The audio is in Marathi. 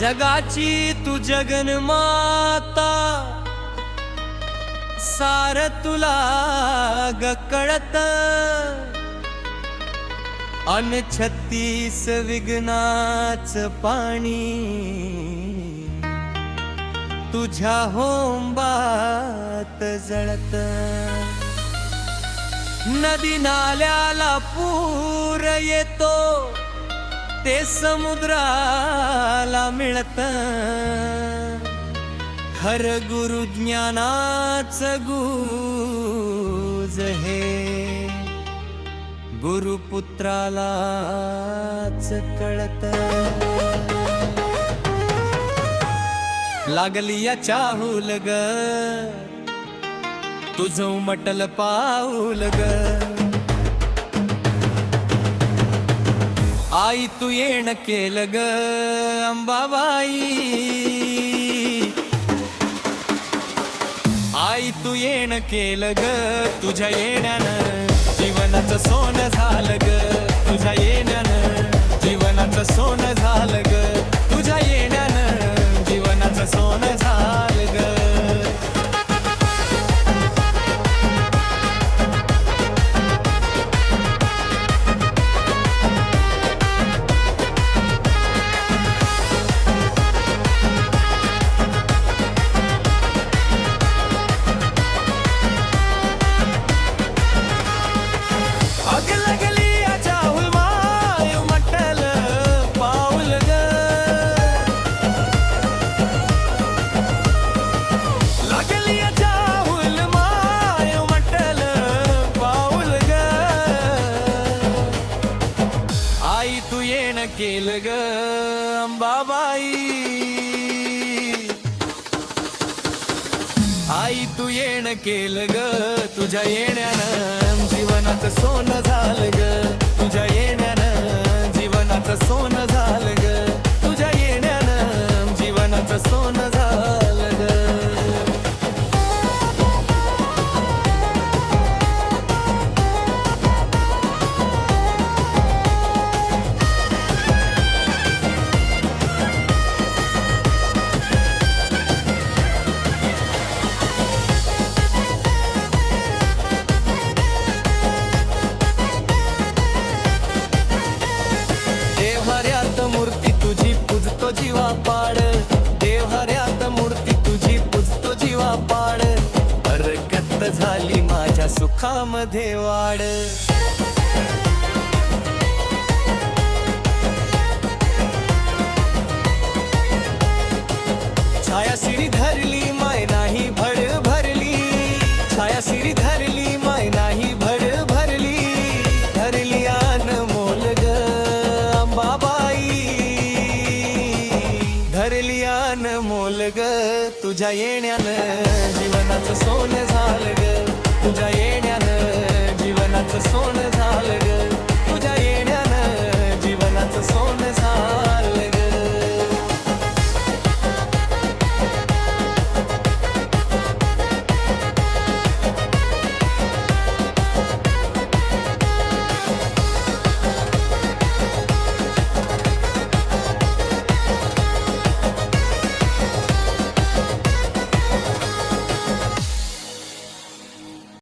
जगाची तू जगन्माता, सार तुला ग कळत, अन 36 विघ्नाच पाणी तुझ्या होंबात जळत. नदी नाल्याला पूर येतो, ते समुद्राला मिळत. खर गुरु ज्ञानाच गुज हे गुरुपुत्रालाच कळत. लागली या चाहूल ग, तुझ उमटल पाऊल ग. आई तू येण केलं ग अंबाबाई, आई तू येण केलं ग. तुझ्या येण्यानं जीवनाचं सोनं झालं ग, तुझ्या येण्यानं जीवनाचं सोनं झालं ग, तुझ्या येण्यानं जीवनाचं सोनं झालं ग. केलं ग अंबाबाई, आई तू येण केलं ग. तुझ्या येण्यानं जीवनाचं सोनं झालं ग, तुझ्या येण्यानं जीवनाचं सोनं झालं ग, तुझ्या येण्यानं जीवनाचं सोनं झालं ग. मूर्ती तुझी पूजतो जीवा पाड, देव्हाऱ्यात मूर्ती तुझी पूजतो जीवा पाड. हरकत झाली माझ्या सुखामध्ये वाढ. छाया सिरी धरली माय नाही भड भरली, छाया सिरी धरली माय नाही भड भरली. धरली अनमोल ग अंबाबाई, धरली अनमोल ग. तुझ्या येण्यानं जीवनाचं सोनं झालं ग, तुझ्या येण्यानं जीवनाचं सोनं झालं ग, तुझ्या येण्यानं जीवनाचं सोनं झालं.